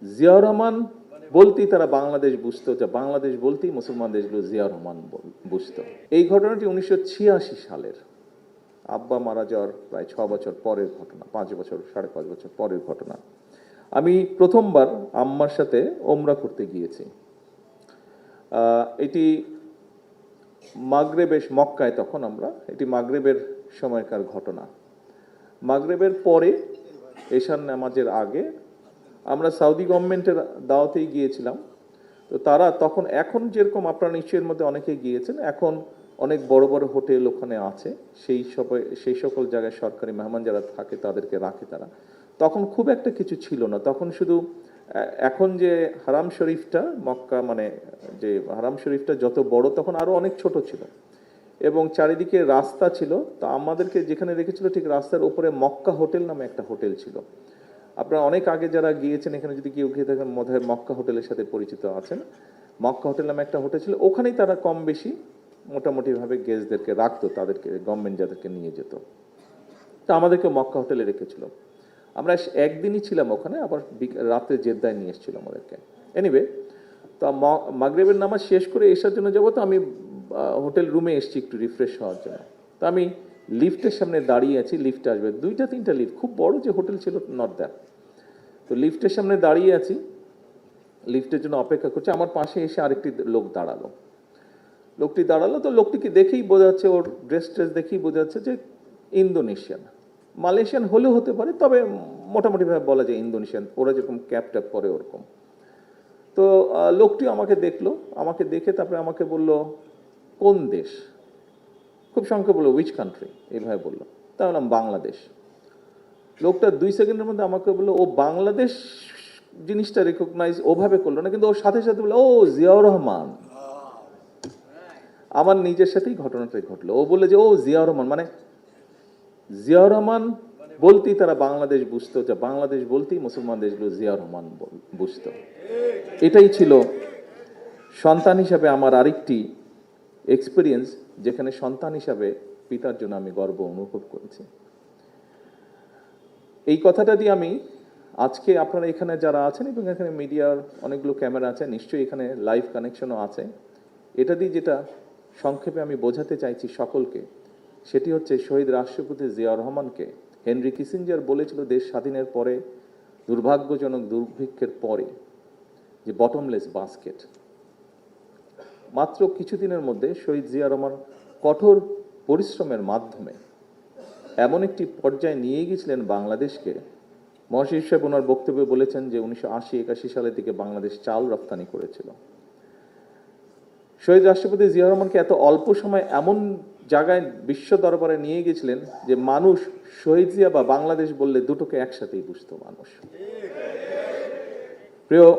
জিয়াউর রহমান বলতেই তারা বাংলাদেশ বুঝতো, যে বাংলাদেশ বলতেই মুসলমান দেশগুলো জিয়াউর রহমান বুঝতো। এই ঘটনাটি 1986 সালের, আব্বা মারা যাওয়ার প্রায় 6 বছর পরের ঘটনা, 5 বছর 5.5 বছর পরের ঘটনা। আমি প্রথমবার আম্মার সাথে ওমরা করতে গিয়েছি। এটি মাগরেবের, মক্কায় তখন আমরা, এটি মাগরেবের সময়কার ঘটনা। মাগরেবের পরে এশার নামাজের আগে আমরা সৌদি গভর্নমেন্টের দাওয়াতেই গিয়েছিলাম। তো তারা তখন, এখন যেরকম আপনারা নিশ্চয়ের মধ্যে অনেকে গিয়েছেন, এখন অনেক বড় বড় হোটেল ওখানে আছে, সেই সকল জায়গায় সরকারি মেহমান যারা থাকে তাদেরকে রাখে তারা। তখন খুব একটা কিছু ছিল না, তখন শুধু এখন যে হারাম শরীফটা, মক্কা মানে যে হারাম শরীফটা যত বড়, তখন আরও অনেক ছোট ছিল এবং চারিদিকে রাস্তা ছিল। তো আমাদেরকে যেখানে রেখেছিল ঠিক রাস্তার উপরে মক্কা হোটেল নামে একটা হোটেল ছিল। আপনারা অনেক আগে যারা গিয়েছেন, এখানে যদি কেউ গিয়ে থাকেন মধ্যে মক্কা হোটেলের সাথে পরিচিত আছেন। মক্কা হোটেল নামে একটা হোটেল ছিল, ওখানেই তারা কম বেশি মোটামুটিভাবে গেস্টদেরকে রাখতো, তাদেরকে গভর্নমেন্ট যাদেরকে নিয়ে যেত। তো আমাদেরকে মক্কা হোটেলে রেখেছিল। আমরা একদিনই ছিলাম ওখানে, আবার রাতে জেদ্দায় নিয়ে এসেছিল আমাদেরকে। এনিওয়ে, তো মাগরিবের নামাজ শেষ করে এসার জন্য যাবো, তো আমি হোটেল রুমে এসেছি একটু রিফ্রেশ হওয়ার জন্য। তো আমি লিফটের সামনে দাঁড়িয়ে আছি, লিফট আসবে, 2-3টা লিফট, খুব বড় যে হোটেল ছিল নট দ্যাট। তো লিফটের সামনে দাঁড়িয়ে আছি, লিফটের জন্য অপেক্ষা করছি। আমার পাশে এসে আরেকটি লোক দাঁড়ালো। লোকটি দাঁড়ালো, তো লোকটিকে দেখেই বোঝা যাচ্ছে, ওর ড্রেস দেখেই বোঝা যাচ্ছে যে ইন্দোনেশিয়ান। মালয়েশিয়ান হলেও হতে পারে, তবে মোটামুটিভাবে বলা যায় ইন্দোনেশিয়ান, ওরা যেরকম ক্যাপ ট্যাপ পরে ওরকম। তো লোকটি আমাকে দেখলো, আমাকে দেখে তারপরে আমাকে বলল কোন দেশ, খুব সংক্ষেপে বললো উইচ কান্ট্রি, এইভাবে বললো। তা বললাম বাংলাদেশ। লোকটা 2 সেকেন্ডের মধ্যে আমাকে বললো ও বাংলাদেশ জিনিসটা রেকগনাইজ ওভাবে করলো না, কিন্তু ওর সাথে সাথে বললো ও জিয়াউর রহমান। আমার নিজের সাথেই ঘটনাটাই ঘটলো। ও বললে যে ও জিয়াউর রহমান, মানে জিয়াউর রহমান বলতেই তারা বাংলাদেশ বুঝতো, যে বাংলাদেশ বলতেই মুসলমান দেশগুলো জিয়াউর রহমান বুঝতো। এটাই ছিল সন্তান হিসাবে আমার আরেকটি এক্সপিরিয়েন্স, যেখানে সন্তান হিসাবে পিতার জন্য আমি গর্ব অনুভব করেছি। এই কথাটা দিয়ে আমি আজকে আপনারা এখানে যারা আছেন, এবং এখানে মিডিয়ার অনেকগুলো ক্যামেরা আছে, নিশ্চয়ই এখানে লাইভ কানেকশনও আছে, এটা দিয়ে যেটা সংক্ষেপে আমি বোঝাতে চাইছি সকলকে, সেটি হচ্ছে শহীদ রাষ্ট্রপতি জিয়াউর রহমানকে হেনরি কিসিঞ্জার বলেছিল দেশ স্বাধীনের পরে, দুর্ভাগ্যজনক দুর্ভিক্ষের পরে, যে বটমলেস বাস্কেট। মাত্র কিছুদিনের মধ্যে শহীদ জিয়াউর রহমান কঠোর পরিশ্রমের মাধ্যমে এমন একটি পর্যায়ে নিয়ে গিয়েছিলেন বাংলাদেশকে। মহাশির সাহেব ওনার বক্তব্যে বলেছেন যে 1980-81 সালের দিকে বাংলাদেশ চাল রপ্তানি করেছিল। শহীদ রাষ্ট্রপতি জিয়াউর রহমানকে এত অল্প সময় এমন জায়গায় বিশ্ব দরবারে নিয়ে গেছিলেন যে মানুষ শহীদ জিয়া বা বাংলাদেশ বললে দুটোকে একসাথেই বুঝতো মানুষ। প্রিয়